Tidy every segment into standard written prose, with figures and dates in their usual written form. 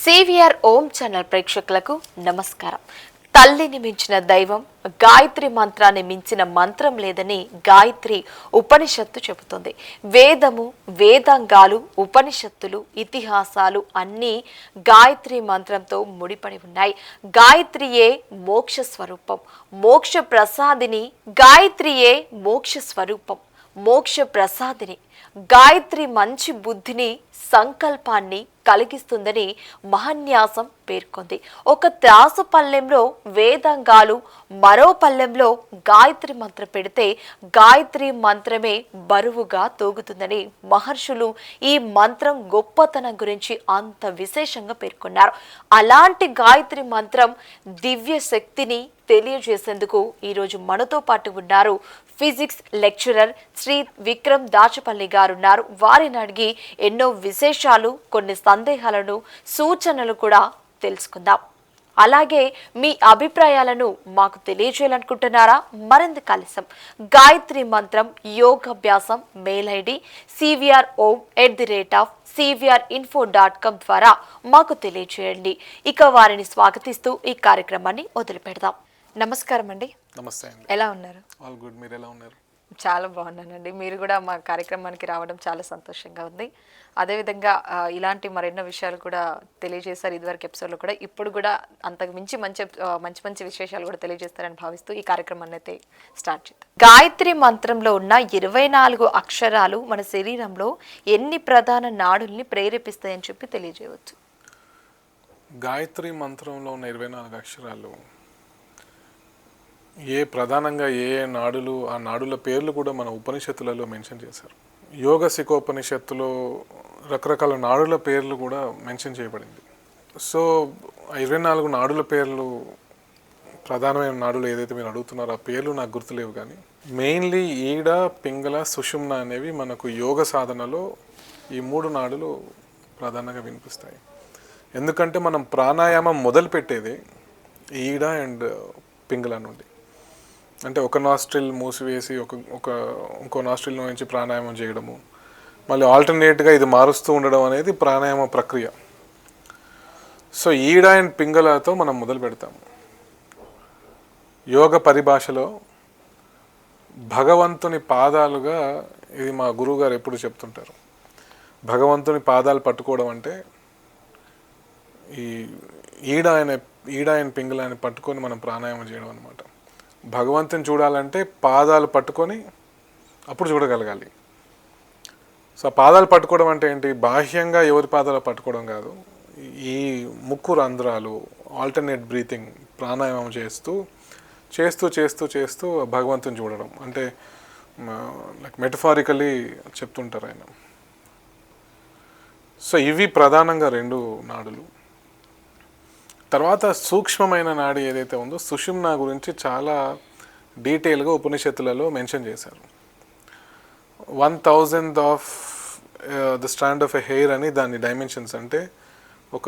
CVR ఓం channel ప్రేక్షకులకు నమస్కారం. తల్లిని మించిన దైవం, గాయత్రి మంత్రాన్ని మించిన మంత్రం లేదని గాయత్రి ఉపనిషత్తు చెబుతుంది. వేదము, వేదాంగాలు, ఉపనిషత్తులు, ఇతిహాసాలు అన్నీ గాయత్రి మంత్రంతో ముడిపడి ఉన్నాయి. గాయత్రియే మోక్ష స్వరూపం, మోక్ష ప్రసాదిని. గాయత్రియే మోక్ష స్వరూపం, మోక్ష ప్రసాదిని. గాయత్రి మంచి బుద్ధిని, సంకల్పాన్ని కలిగిస్తుందని మహాన్యాసం పేర్కొంది. ఒక త్రాసు పల్లెంలో వేదాంగాలు, మరో పల్లెంలో గాయత్రి మంత్రం పెడితే గాయత్రి మంత్రమే బరువుగా తూగుతుందని మహర్షులు ఈ మంత్రం గొప్పతనం గురించి అంత విశేషంగా పేర్కొన్నారు. అలాంటి గాయత్రి మంత్రం దివ్య శక్తిని తెలియజేసేందుకు ఈరోజు మనతో పాటు ఉన్నారు ఫిజిక్స్ లెక్చరర్ శ్రీ విక్రమ్ దాచపల్లి గారు ఉన్నారు. వారిని అడిగి ఎన్నో విశేషాలు, కొన్ని సందేహాలను, సూచనలు కూడా తెలుసుకుందాం. అలాగే మీ అభిప్రాయాలను మాకు తెలియజేయాలనుకుంటున్నారా? మరింత కలిసం గాయత్రి మంత్రం యోగాభ్యాసం మెయిల్ ఐడి cvr@cvrinfo.com ద్వారా మాకు తెలియజేయండి. ఇక వారిని స్వాగతిస్తూ ఈ కార్యక్రమాన్ని మొదలు పెడదాం. నమస్కారం అండి. నమస్తే అండి. ఎలా ఉన్నారు? All good. మీరు ఎలా ఉన్నారు? చాలా బాగున్నానండి. మీరు కూడా మా కార్యక్రమానికి రావడం చాలా సంతోషంగా ఉంది. అదేవిధంగా ఇలాంటి మరెన్నో విషయాలు కూడా తెలియజేశారు ఇదివరకు ఎపిసోడ్లో కూడా. ఇప్పుడు కూడా అంతకు మించి మంచి విశేషాలు కూడా తెలియజేస్తారని భావిస్తూ ఈ కార్యక్రమాన్ని అయితే స్టార్ట్ చేద్దాం. గాయత్రి మంత్రంలో ఉన్న 24 అక్షరాలు మన శరీరంలో ఎన్ని ప్రధాన నాడుల్ని ప్రేరేపిస్తాయని చెప్పి తెలియజేయవచ్చు? గాయత్రి మంత్రంలో ఉన్న 24 అక్షరాలు ప్రధానంగా ఏ నాడులు, ఆ నాడుల పేర్లు కూడా మన ఉపనిషత్తులలో మెన్షన్ చేశారు. యోగ శిఖోపనిషత్తులో రకరకాల నాడుల పేర్లు కూడా మెన్షన్ చేయబడింది. సో 24 నాడుల పేర్లు, ప్రధానమైన నాడులు ఏదైతే మీరు అడుగుతున్నారో ఆ పేర్లు నాకు గుర్తులేవు. కానీ మెయిన్లీ ఈడ, పింగళ, సుషుమ్న అనేవి మనకు యోగ సాధనలో ఈ 3 నాడులు ప్రధానంగా వినిపిస్తాయి. ఎందుకంటే మనం ప్రాణాయామం మొదలుపెట్టేది ఈడ అండ్ పింగళ నుండి. అంటే ఒక నాస్ట్రిల్ మూసివేసి ఇంకో నాస్ట్రిల్ నుంచి ప్రాణాయామం చేయడము, మళ్ళీ ఆల్టర్నేట్గా ఇది మారుస్తూ ఉండడం అనేది ప్రాణాయామ ప్రక్రియ. సో ఈడ అండ్ పింగళతో మనం మొదలు పెడతాము. యోగ పరిభాషలో భగవంతుని పాదాలుగా ఇది మా గురువుగారు ఎప్పుడు చెప్తుంటారు. భగవంతుని పాదాలు పట్టుకోవడం అంటే ఈ ఈడ అండ్ పింగళ అని పట్టుకొని మనం ప్రాణాయామం చేయడం అనమాట. భగవంతుని చూడాలంటే పాదాలు పట్టుకొని అప్పుడు చూడగలగాలి. సో పాదాలు పట్టుకోవడం అంటే ఏంటి? బాహ్యంగా ఎవరి పాదాలు పట్టుకోవడం కాదు. ఈ ముక్కు రంధ్రాలు ఆల్టర్నేట్ బ్రీతింగ్ ప్రాణాయామం చేస్తూ చేస్తూ చేస్తూ చేస్తూ భగవంతుని చూడడం అంటే లైక్ మెటఫారికలీ చెప్తుంటారు ఆయన. సో ఇవి ప్రధానంగా 2 నాడులు. తర్వాత సూక్ష్మమైన నాడి ఏదైతే ఉందో సుషుమ్న గురించి చాలా డీటెయిల్గా ఉపనిషత్తులలో మెన్షన్ చేశారు. 1000th of the strand of a hair అని దాని డైమెన్షన్స్. అంటే ఒక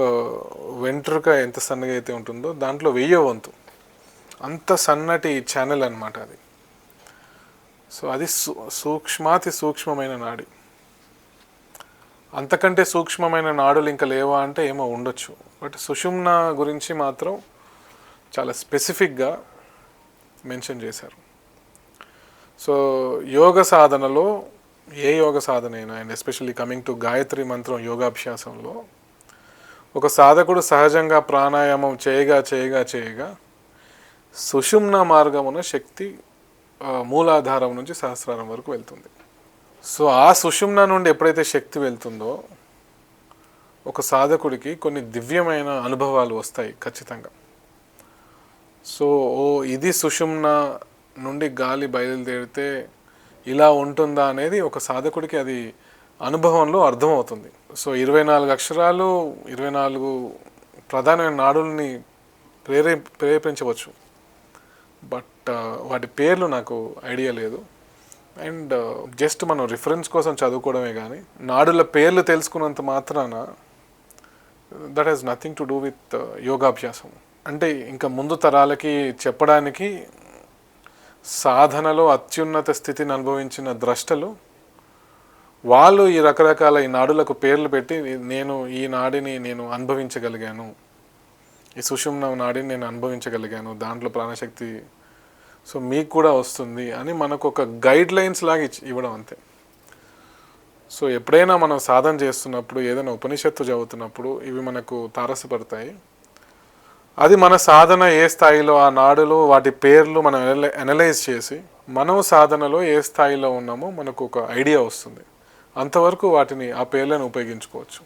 వెంట్రుక ఎంత సన్నగా అయితే ఉంటుందో దాంట్లో 1000వ వంతు అంత సన్నటి ఛానల్ అనమాట అది. సో అది సూక్ష్మాతి సూక్ష్మమైన నాడి. అంతకంటే సూక్ష్మమైన నాడులు ఇంకా లేవా అంటే ఏమో ఉండొచ్చు. బట్ సుషుమ్న గురించి మాత్రం చాలా స్పెసిఫిక్గా మెన్షన్ చేశారు. సో యోగ సాధనలో ఏ యోగ సాధన అయినా, and especially coming to Gayatri మంత్రం యోగాభ్యాసంలో ఒక సాధకుడు సహజంగా ప్రాణాయామం చేయగా చేయగా చేయగా సుషుమ్న మార్గమున శక్తి మూలాధారం నుంచి సహస్రారం వరకు వెళ్తుంది. సో ఆ సుషుమ్న నుండి ఎప్పుడైతే శక్తి వెళ్తుందో ఒక సాధకుడికి కొన్ని దివ్యమైన అనుభవాలు వస్తాయి ఖచ్చితంగా. సో ఇది సుషుమ్న నుండి గాలి బయలుదేరితే ఇలా ఉంటుందా అనేది ఒక సాధకుడికి అది అనుభవంలో అర్థమవుతుంది. సో 24 అక్షరాలు 24 ప్రధానమైన నాడుల్ని ప్రేరేపించవచ్చు. బట్ వాటి పేర్లు నాకు ఐడియా లేదు. అండ్ జస్ట్ మనం రిఫరెన్స్ కోసం చదువుకోవడమే కానీ నాడుల పేర్లు తెలుసుకున్నంత మాత్రాన that has nothing to do with యోగాభ్యాసం. అంటే ఇంకా ముందు తరాలకి చెప్పడానికి సాధనలో అత్యున్నత స్థితిని అనుభవించిన ద్రష్టలు వాళ్ళు ఈ రకరకాల ఈ నాడులకు పేర్లు పెట్టి నేను ఈ నాడిని నేను అనుభవించగలిగాను, ఈ సుషుమ్న నాడిని నేను అనుభవించగలిగాను, దాంట్లో ప్రాణశక్తి సో మీకు కూడా వస్తుంది అని మనకు ఒక గైడ్ లైన్స్ లాగా ఇవ్వడం అంతే. సో ఎప్పుడైనా మనం సాధన చేస్తున్నప్పుడు ఏదైనా ఉపనిషత్తు చదువుతున్నప్పుడు ఇవి మనకు తారసపడతాయి. అది మన సాధన ఏ స్థాయిలో ఆ నాడులు వాటి పేర్లు మనం అనలైజ్ చేసి మనం సాధనలో ఏ స్థాయిలో ఉన్నామో మనకు ఒక ఐడియా వస్తుంది. అంతవరకు వాటిని ఆ పేర్లను ఉపయోగించుకోవచ్చు.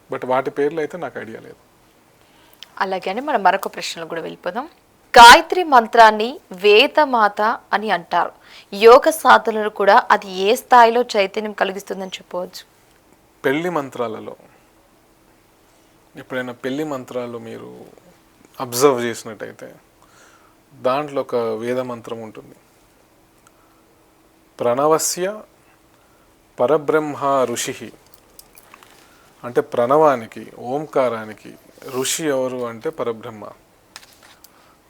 బట్ వాటి పేర్లు అయితే నాకు ఐడియా లేదు. అలాగే అని మనం మరొక ప్రశ్నలు కూడా వెళ్ళిపోదాం. గాయత్రి మంత్రాన్ని వేదమాత అని అంటారు. యోగ సాధనలు కూడా అది ఏ స్థాయిలో చైతన్యం కలిగిస్తుందని చెప్పవచ్చు? పెళ్లి మంత్రాలలో ఎప్పుడైనా పెళ్లి మంత్రాలు మీరు అబ్జర్వ్ చేసినట్టయితే దాంట్లో ఒక వేద మంత్రం ఉంటుంది. ప్రణవస్య పరబ్రహ్మ ఋషి అంటే ప్రణవానికి ఓంకారానికి ఋషి ఎవరు అంటే పరబ్రహ్మ,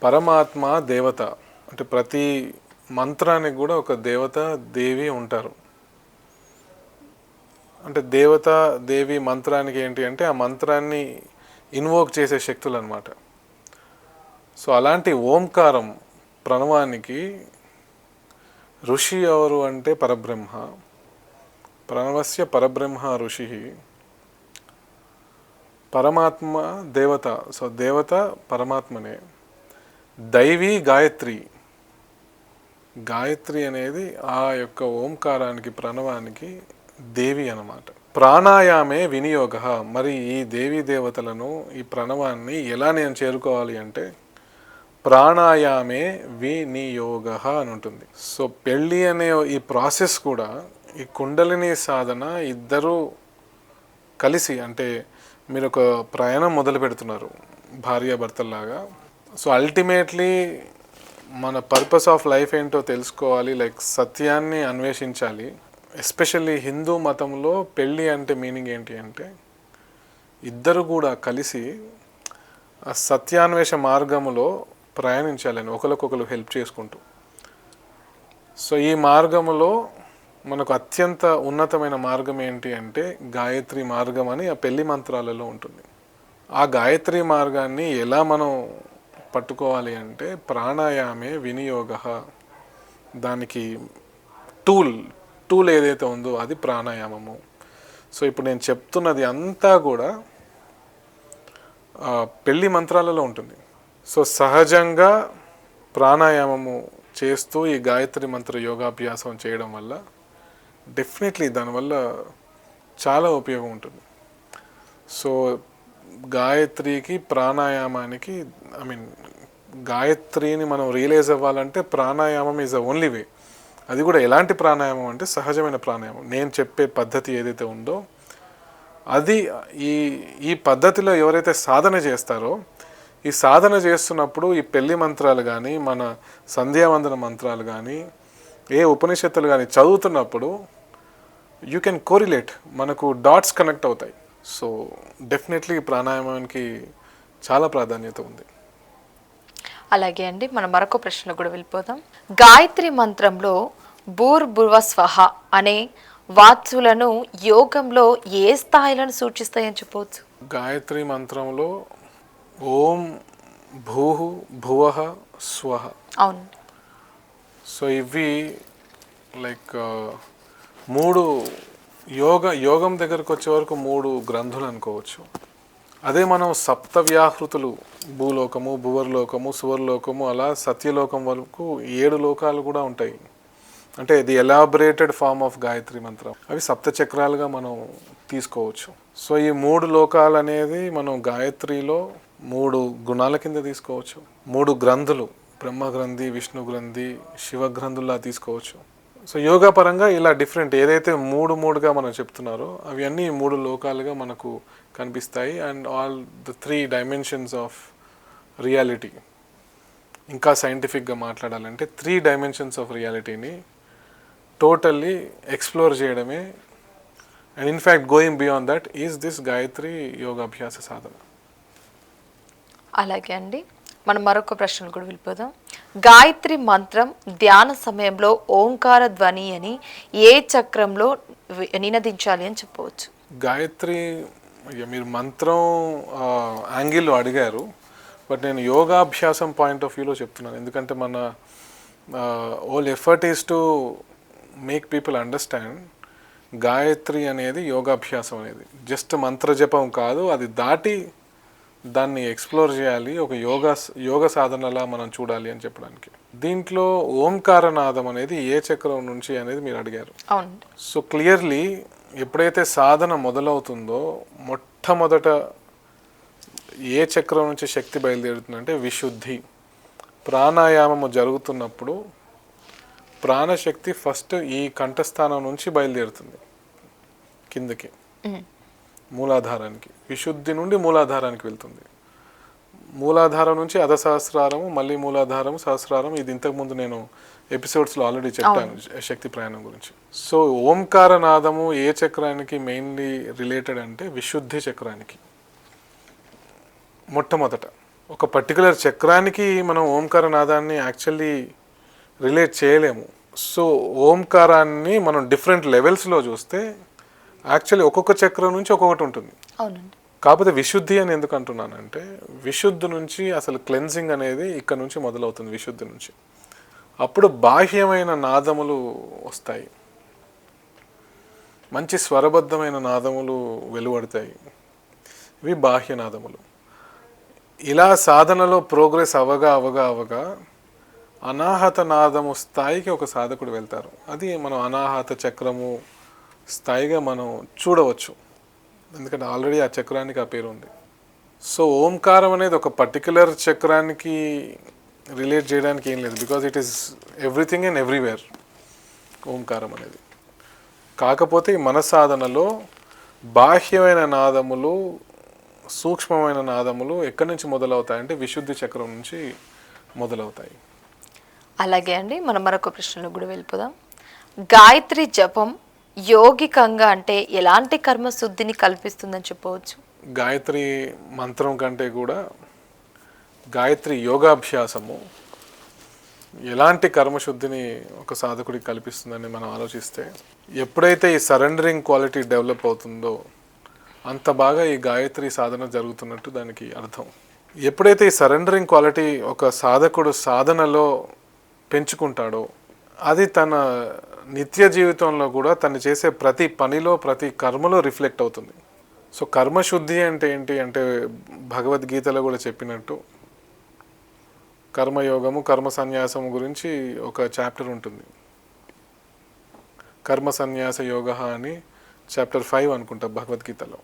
పరమాత్మ దేవత. అంటే ప్రతి మంత్రానికి కూడా ఒక దేవత దేవి ఉంటారు. అంటే దేవత దేవి మంత్రానికి ఏంటి అంటే ఆ మంత్రాన్ని ఇన్వోక్ చేసే శక్తులు అన్నమాట. సో అలాంటి ఓంకారం ప్రణవానికి ఋషి ఎవరు అంటే పరబ్రహ్మ, ప్రణవస్య పరబ్రహ్మ ఋషి, పరమాత్మ దేవత. సో దేవత పరమాత్మనే. దైవీ గాయత్రి, గాయత్రి అనేది ఆ యొక్క ఓంకారానికి ప్రణవానికి దేవి అన్నమాట. ప్రాణాయామే వినియోగ. మరి ఈ దేవీ దేవతలను ఈ ప్రణవాన్ని ఎలా నేను చేరుకోవాలి అంటే ప్రాణాయామే వినియోగ అని ఉంటుంది. సో పెళ్ళి అనే ఈ ప్రాసెస్ కూడా ఈ కుండలిని సాధన ఇద్దరు కలిసి, అంటే మీరు ఒక ప్రయాణం మొదలు పెడుతున్నారు భార్యాభర్తల్లాగా. సో అల్టిమేట్లీ మన పర్పస్ ఆఫ్ లైఫ్ ఏంటో తెలుసుకోవాలి, లైక్ సత్యాన్ని అన్వేషించాలి. ఎస్పెషల్లీ హిందూ మతంలో పెళ్ళి అంటే మీనింగ్ ఏంటి అంటే ఇద్దరు కూడా కలిసి ఆ సత్యాన్వేష మార్గములో ప్రయాణించాలని ఒకరికొకరు హెల్ప్ చేసుకుంటూ. సో ఈ మార్గములో మనకు అత్యంత ఉన్నతమైన మార్గం ఏంటి అంటే గాయత్రి మార్గం అని ఆ పెళ్లి మంత్రాలలో ఉంటుంది. ఆ గాయత్రి మార్గాన్ని ఎలా మనం పట్టుకోవాలి అంటే ప్రాణాయామే వినియోగ. దానికి టూల్ ఏదైతే ఉందో అది ప్రాణాయామము. సో ఇప్పుడు నేను చెప్తున్నది అంతా కూడా పెళ్లి మంత్రాలలో ఉంటుంది. సో సహజంగా ప్రాణాయామము చేస్తూ ఈ గాయత్రి మంత్ర యోగాభ్యాసం చేయడం వల్ల డెఫినెట్లీ దానివల్ల చాలా ఉపయోగం ఉంటుంది. సో గాయత్రికి ప్రాణాయామానికి గాయత్రిని మనం రియలైజ్ అవ్వాలంటే ప్రాణాయామం ఈజ్ ద ఓన్లీ వే. అది కూడా ఎలాంటి ప్రాణాయామం అంటే సహజమైన ప్రాణాయామం. నేను చెప్పే పద్ధతి ఏదైతే ఉందో అది ఈ పద్ధతిలో ఎవరైతే సాధన చేస్తారో ఈ సాధన చేస్తున్నప్పుడు ఈ పెళ్లి మంత్రాలు కానీ మన సంధ్యావందన మంత్రాలు కానీ ఏ ఉపనిషత్తులు కానీ చదువుతున్నప్పుడు యూ కెన్ కోరిలేట్, మనకు డాట్స్ కనెక్ట్ అవుతాయి. సో డెఫినెట్లీ ప్రాణాయామానికి చాలా ప్రాధాన్యత ఉంది. అలాగే అండి, మనం మరొక ప్రశ్న కూడా వెళ్ళిపోదాం. గాయత్రి మంత్రంలో భూర్భువస్వహ అనే వాత్సులను యోగంలో ఏ స్థాయిలను సూచిస్తాయని చెప్పవచ్చు? గాయత్రి మంత్రంలో ఓం భూః భువః స్వహ. అవును. సో ఇవి లైక్ మూడు యోగం దగ్గరకు వచ్చే వరకు 3 గ్రంథులు అనుకోవచ్చు. అదే మనం సప్తవ్యాహృతులు భూలోకము, భువర్లోకము, సువర్లోకము, అలా సత్యలోకం వరకు 7 లోకాలు కూడా ఉంటాయి. అంటే the elaborated form of Gayatri మంత్రం. అవి సప్త చక్రాలుగా మనం తీసుకోవచ్చు. సో ఈ 3 లోకాలు అనేది మనం గాయత్రిలో 3 గుణాల కింద తీసుకోవచ్చు. 3 గ్రంథులు, బ్రహ్మ గ్రంథి, విష్ణు గ్రంథి, శివ గ్రంథుల్లా తీసుకోవచ్చు. సో యోగా పరంగా ఇలా డిఫరెంట్ ఏదైతే 3గా మనం చెప్తున్నారో అవి అన్నీ 3 లోకాలుగా మనకు కనిపిస్తాయి. And all the 3 dimensions of reality. ఇంకా సైంటిఫిక్గా మాట్లాడాలంటే 3 డైమెన్షన్స్ ఆఫ్ రియాలిటీని టోటల్లీ ఎక్స్ప్లోర్ చేయడమే. And in fact going beyond that is this Gayatri యోగాభ్యాస సాధన. అలాగే అండి, మనం మరొక ప్రశ్న కూడా వెళ్ళిపోదాం. గాయత్రి మంత్రం ధ్యాన సమయంలో ఓంకార ధ్వని అని ఏ చక్రంలో నినదించాలి అని చెప్పవచ్చు? గాయత్రి మీరు మంత్రం యాంగిల్లో అడిగారు, బట్ నేను యోగాభ్యాసం పాయింట్ ఆఫ్ వ్యూలో చెప్తున్నాను. ఎందుకంటే మన whole effort is to make people understand Gayatri అనేది యోగాభ్యాసం అనేది జస్ట్ మంత్రజపం కాదు, అది దాటి దాన్ని ఎక్స్ప్లోర్ చేయాలి, ఒక యోగ సాధనలా మనం చూడాలి అని చెప్పడానికి. దీంట్లో ఓంకారనాదం అనేది ఏ చక్రం నుంచి అనేది మీరు అడిగారు. అవునండి. సో క్లియర్లీ ఎప్పుడైతే సాధన మొదలవుతుందో మొట్టమొదట ఏ చక్రం నుంచి శక్తి బయలుదేరుతుందంటే విశుద్ధి. ప్రాణాయామము జరుగుతున్నప్పుడు ప్రాణశక్తి ఫస్ట్ ఈ కంఠస్థానం నుంచి బయలుదేరుతుంది కిందకి మూలాధారానికి, విశుద్ధి నుండి మూలాధారానికి వెళ్తుంది. మూలాధారం నుంచి అధసహస్రారము, మళ్ళీ మూలాధారము, సహస్రారం. ఇది ఇంతకుముందు నేను ఎపిసోడ్స్లో ఆల్రెడీ చెప్పాను శక్తి ప్రయాణం గురించి. సో ఓంకారనాదము ఏ చక్రానికి మెయిన్లీ రిలేటెడ్ అంటే విశుద్ధి చక్రానికి. మొట్టమొదట ఒక పర్టికులర్ చక్రానికి మనం ఓంకారనాదాన్ని యాక్చువల్లీ రిలేట్ చేయలేము. సో ఓంకారాన్ని మనం డిఫరెంట్ లెవెల్స్లో చూస్తే యాక్చువల్లీ ఒక్కొక్క చక్రం నుంచి ఒక్కొక్కటి ఉంటుంది. అవునండి. కాకపోతే విశుద్ధి అని ఎందుకు అంటున్నానంటే విశుద్ధి నుంచి అసలు క్లెన్జింగ్ అనేది ఇక్కడ నుంచి మొదలవుతుంది. విశుద్ధి నుంచి అప్పుడు బాహ్యమైన నాదములు వస్తాయి, మంచి స్వరబద్ధమైన నాదములు వెలువడతాయి, ఇవి బాహ్యనాదములు. ఇలా సాధనలో ప్రోగ్రెస్ అవగా అనాహత నాదము స్థాయికి ఒక సాధకుడు వెళ్తారు. అది మనం అనాహత చక్రము స్థాయిగా మనం చూడవచ్చు, ఎందుకంటే ఆల్రెడీ ఆ చక్రానికి ఆ పేరు ఉంది. సో ఓంకారం అనేది ఒక పర్టికులర్ చక్రానికి రిలేట్ చేయడానికి ఏం లేదు, because it is everything and everywhere ఓంకారం అనేది. కాకపోతే మన సాధనలో బాహ్యమైన నాదములు, సూక్ష్మమైన నాదములు ఎక్కడి నుంచి మొదలవుతాయంటే విశుద్ధి చక్రం నుంచి మొదలవుతాయి. అలాగే అండి, మనం మరొక ప్రశ్నలో కూడా వెళ్ళిపోదాం. గాయత్రి జపం యోగికంగా అంటే ఎలాంటి కర్మశుద్ధిని కల్పిస్తుందని చెప్పవచ్చు? గాయత్రి మంత్రం కంటే కూడా గాయత్రి యోగాభ్యాసము ఎలాంటి కర్మశుద్ధిని ఒక సాధకుడికి కల్పిస్తుందని మనం ఆలోచిస్తే, ఎప్పుడైతే ఈ సరెండరింగ్ క్వాలిటీ డెవలప్ అవుతుందో అంత బాగా ఈ గాయత్రి సాధన జరుగుతున్నట్టు దానికి అర్థం. ఎప్పుడైతే ఈ సరెండరింగ్ క్వాలిటీ ఒక సాధకుడు సాధనలో పెంచుకుంటాడో అది తన నిత్య జీవితంలో కూడా తను చేసే ప్రతి పనిలో, ప్రతి కర్మలో రిఫ్లెక్ట్ అవుతుంది. సో కర్మశుద్ధి అంటే ఏంటి అంటే భగవద్గీతలో కూడా చెప్పినట్టు కర్మయోగము, కర్మ సన్యాసము గురించి ఒక చాప్టర్ ఉంటుంది. కర్మ సన్యాస యోగ అని చాప్టర్ 5 అనుకుంటా భగవద్గీతలో.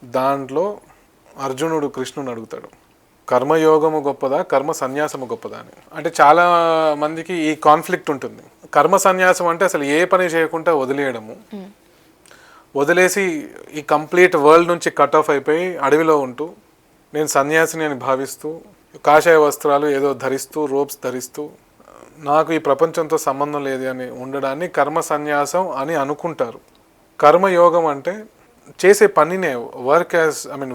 దాంట్లో అర్జునుడు కృష్ణుని అడుగుతాడు, కర్మయోగము గొప్పదా, కర్మ సన్యాసము గొప్పదా అని. అంటే చాలా మందికి ఈ కాన్ఫ్లిక్ట్ ఉంటుంది. కర్మ సన్యాసం అంటే అసలు ఏ పని చేయకుండా వదిలేయడము, వదిలేసి ఈ కంప్లీట్ వరల్డ్ నుంచి కట్ ఆఫ్ అయిపోయి అడవిలో ఉంటూ నేను సన్యాసిని అని భావిస్తూ కాషాయ వస్త్రాలు ఏదో ధరిస్తూ, రోప్స్ ధరిస్తూ నాకు ఈ ప్రపంచంతో సంబంధం లేదు అని ఉండడాన్ని కర్మ సన్యాసం అని అనుకుంటారు. కర్మయోగం అంటే చేసే పనినే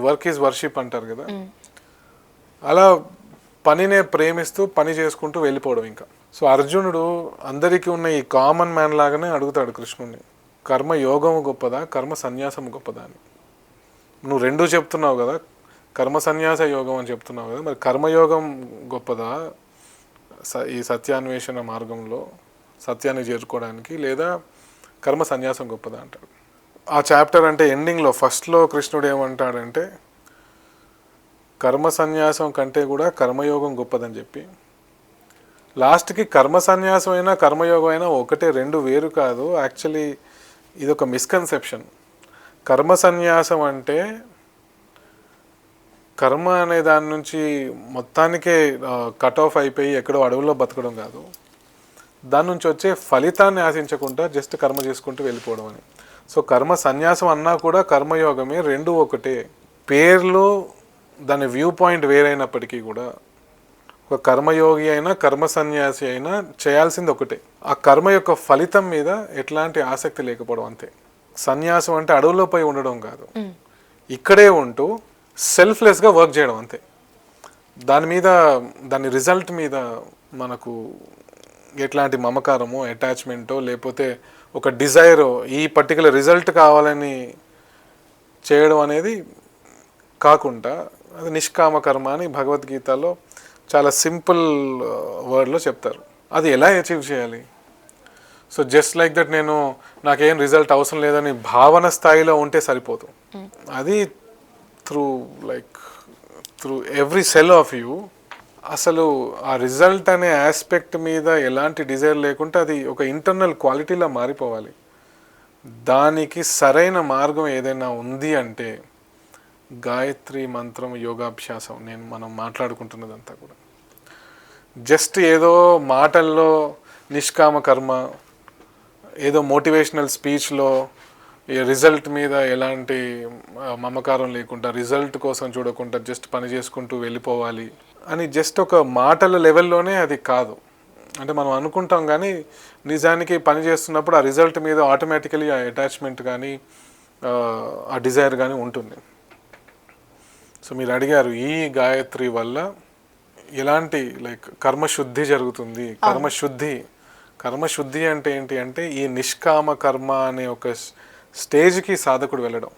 వర్క్ ఈజ్ వర్షిప్ అంటారు కదా, అలా పనినే ప్రేమిస్తూ పని చేసుకుంటూ వెళ్ళిపోవడం. ఇంకా సో అర్జునుడు అందరికీ ఉన్న ఈ కామన్ మ్యాన్ లాగానే అడుగుతాడు కృష్ణుడిని, కర్మయోగము గొప్పదా, కర్మ సన్యాసము గొప్పదా అని. నువ్వు రెండూ చెప్తున్నావు కదా, కర్మ సన్యాస యోగం అని చెప్తున్నావు కదా, మరి కర్మయోగం గొప్పదా ఈ సత్యాన్వేషణ మార్గంలో సత్యాన్ని చేరుకోవడానికి, లేదా కర్మ సన్యాసం గొప్పదా అంటాడు. ఆ చాప్టర్ అంటే ఎండింగ్లో ఫస్ట్లో కృష్ణుడు ఏమంటాడంటే కర్మ సన్యాసం కంటే కూడా కర్మయోగం గొప్పదని చెప్పి, లాస్ట్కి కర్మ సన్యాసం అయినా కర్మయోగం అయినా ఒకటే, రెండు వేరు కాదు. యాక్చువల్లీ ఇది ఒక మిస్కన్సెప్షన్. కర్మ సన్యాసం అంటే కర్మ అనే దాని నుంచి మొత్తానికే కట్ ఆఫ్ అయిపోయి ఎక్కడో అడవుల్లో బతకడం కాదు, దాని నుంచి వచ్చే ఫలితాన్ని ఆశించకుండా జస్ట్ కర్మ చేసుకుంటూ వెళ్ళిపోవడం అని. సో కర్మ సన్యాసం అన్నా కూడా కర్మయోగమే, రెండు ఒకటే. పేర్లు దాని వ్యూ పాయింట్ వేరైనప్పటికీ కూడా ఒక కర్మయోగి అయినా కర్మ సన్యాసి అయినా చేయాల్సింది ఒకటే, ఆ కర్మ యొక్క ఫలితం మీద ఎట్లాంటి ఆసక్తి లేకపోవడం అంతే. సన్యాసం అంటే అడవుల్లో పోయి ఉండడం కాదు, ఇక్కడే ఉంటూ సెల్ఫ్లెస్గా వర్క్ చేయడం అంతే. దాని రిజల్ట్ మీద మనకు ఎట్లాంటి మమకారమో అటాచ్మెంటో లేకపోతే ఒక డిజైరో ఈ పర్టికులర్ రిజల్ట్ కావాలని చేయడం అనేది కాకుండా అది నిష్కామ కర్మ అని భగవద్గీతలో చాలా సింపుల్ వర్డ్లో చెప్తారు. అది ఎలా అచీవ్ చేయాలి? సో జస్ట్ లైక్ దట్ నేను నాకేం రిజల్ట్ అవసరం లేదని భావన స్థాయిలో ఉంటే సరిపోదు. అది through every cell of you అసలు ఆ రిజల్ట్ అనే ఆస్పెక్ట్ మీద ఎలాంటి డిజైర్ లేకుండా అది ఒక ఇంటర్నల్ క్వాలిటీలా మారిపోవాలి. దానికి సరైన మార్గం ఏదైనా ఉంది అంటే గాయత్రి మంత్రం యోగాభ్యాసం. మనం మాట్లాడుకుంటున్నదంతా కూడా జస్ట్ ఏదో మాటల్లో నిష్కామ కర్మ, ఏదో మోటివేషనల్ స్పీచ్లో రిజల్ట్ మీద ఎలాంటి మమకారం లేకుండా రిజల్ట్ కోసం చూడకుండా జస్ట్ పని చేసుకుంటూ వెళ్ళిపోవాలి అని జస్ట్ ఒక మాటల లెవెల్లోనే అది కాదు. అంటే మనం అనుకుంటాం కానీ నిజానికి పని చేస్తున్నప్పుడు ఆ రిజల్ట్ మీద ఆటోమేటికలీ ఆ అటాచ్మెంట్ కానీ ఆ డిజైర్ కానీ ఉంటుంది. సో మీరు అడిగారు ఈ గాయత్రి వల్ల ఎలాంటి కర్మశుద్ధి జరుగుతుంది. కర్మశుద్ధి అంటే ఏంటి అంటే ఈ నిష్కామ కర్మ అనే ఒక స్టేజ్కి సాధకుడు వెళ్ళడం.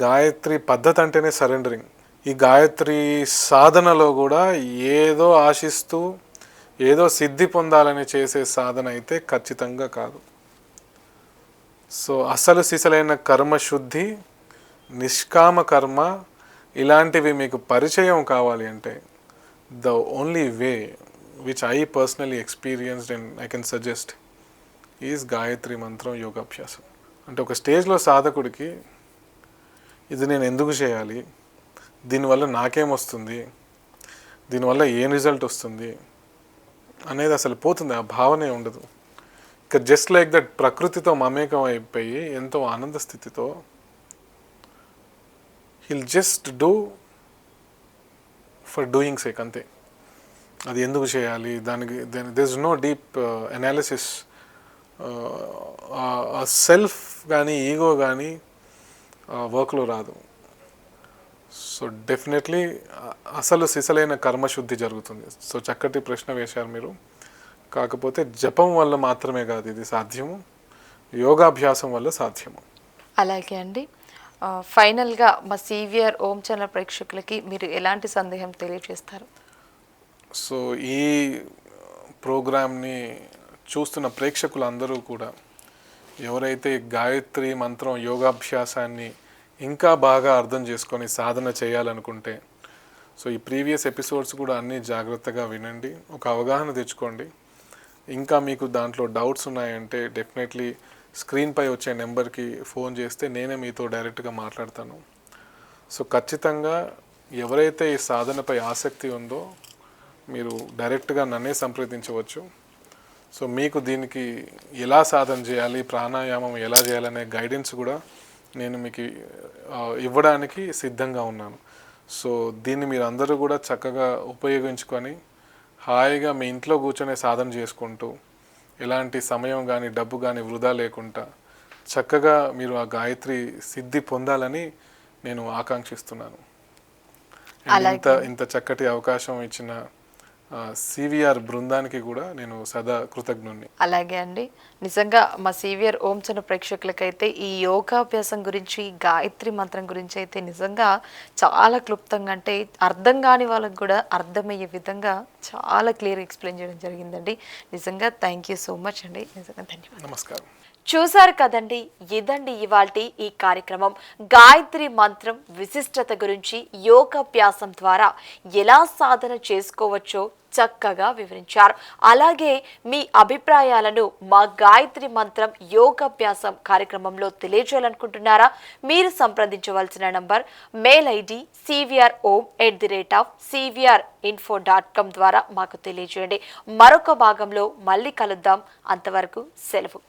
గాయత్రి పద్ధతి అంటేనే సరెండరింగ్. ఈ గాయత్రి సాధనలో కూడా ఏదో ఆశిస్తూ ఏదో సిద్ధి పొందాలని చేసే సాధన అయితే ఖచ్చితంగా కాదు. సో అసలు సిసలైన కర్మశుద్ధి, నిష్కామ కర్మ ఇలాంటివి మీకు పరిచయం కావాలి అంటే the only way which I personally experienced and I can suggest is Gayatri మంత్రం యోగాభ్యాసం. అంటే ఒక స్టేజ్లో సాధకుడికి ఇది నేను ఎందుకు చేయాలి, దీనివల్ల నాకేమొస్తుంది, దీనివల్ల ఏం రిజల్ట్ వస్తుంది అనేది అసలు పోతుంది. ఆ భావనే ఉండదు. ఇక జస్ట్ లైక్ దట్ ప్రకృతితో మమేకం అయిపోయి ఎంతో ఆనంద స్థితితో he'll just do for doing sake అంతే. అది ఎందుకు చేయాలి, దానికి there is no deep analysis. Self కానీ ఈగో కానీ వర్క్లో రాదు. సో డెఫినెట్లీ అసలు సిసలైన కర్మశుద్ధి జరుగుతుంది. సో చక్కటి ప్రశ్న వేశారు మీరు. కాకపోతే జపం వల్ల మాత్రమే కాదు ఇది సాధ్యము, యోగాభ్యాసం వల్ల సాధ్యము. అలాగే అండి. ఫైనల్గా మా సివిఆర్ ఓం ఛానల్ ప్రేక్షకులకి మీరు ఎలాంటి సందేహం తెలియజేస్తారు? సో ఈ ప్రోగ్రామ్ని చూస్తున్న ప్రేక్షకులందరూ కూడా ఎవరైతే గాయత్రి మంత్రం యోగాభ్యాసాన్ని ఇంకా బాగా అర్థం చేసుకొని సాధన చేయాలనుకుంటే సో ఈ ప్రీవియస్ ఎపిసోడ్స్ కూడా అన్నీ జాగ్రత్తగా వినండి, ఒక అవగాహన తెచ్చుకోండి. ఇంకా మీకు దాంట్లో డౌట్స్ ఉన్నాయంటే డెఫినెట్లీ స్క్రీన్పై వచ్చే నెంబర్కి ఫోన్ చేస్తే నేనే మీతో డైరెక్ట్గా మాట్లాడతాను. సో ఖచ్చితంగా ఎవరైతే ఈ సాధనపై ఆసక్తి ఉందో మీరు డైరెక్ట్గా నన్నే సంప్రదించవచ్చు. సో మీకు దీనికి ఎలా సాధన చేయాలి, ప్రాణాయామం ఎలా చేయాలనే గైడెన్స్ కూడా నేను మీకు ఇవ్వడానికి సిద్ధంగా ఉన్నాను. సో దీన్ని మీరు అందరూ కూడా చక్కగా ఉపయోగించుకొని హాయిగా మీ ఇంట్లో కూర్చొని సాధన చేసుకుంటూ ఎలాంటి సమయం కానీ డబ్బు కానీ వృధా లేకుండా చక్కగా మీరు ఆ గాయత్రి సిద్ధి పొందాలని నేను ఆకాంక్షిస్తున్నాను. ఇంత చక్కటి అవకాశం ఇచ్చిన సివిఆర్ బృందానికి కూడా నేను సదా కృతజ్ఞుణ్ణి. అలాగే అండి. నిజంగా మా సివిఆర్ ఓం ఛానల్ ప్రేక్షకులకైతే ఈ యోగాభ్యాసం గురించి, గాయత్రి మంత్రం గురించి అయితే నిజంగా చాలా క్లుప్తంగా, అంటే అర్థం కాని వాళ్ళకి కూడా అర్థమయ్యే విధంగా చాలా క్లియర్ ఎక్స్ప్లెయిన్ చేయడం జరిగిందండి. నిజంగా థ్యాంక్ యూ సో మచ్ అండి. నిజంగా ధన్యవాదాలు. నమస్కారం. చూసారు కదండి, ఇదండి ఇవాల్టి ఈ కార్యక్రమం. గాయత్రి మంత్రం విశిష్టత గురించి, యోగాభ్యాసం ద్వారా ఎలా సాధన చేసుకోవచ్చో చక్కగా వివరించారు. అలాగే మీ అభిప్రాయాలను మా గాయత్రి మంత్రం యోగాభ్యాసం కార్యక్రమంలో తెలియజేయాలనుకుంటున్నారా? మీరు సంప్రదించవలసిన నంబర్ మెయిల్ ఐడి cvr@cvrinfo.com ద్వారా మాకు తెలియజేయండి. మరొక భాగంలో మళ్ళీ కలుద్దాం. అంతవరకు సెలవు.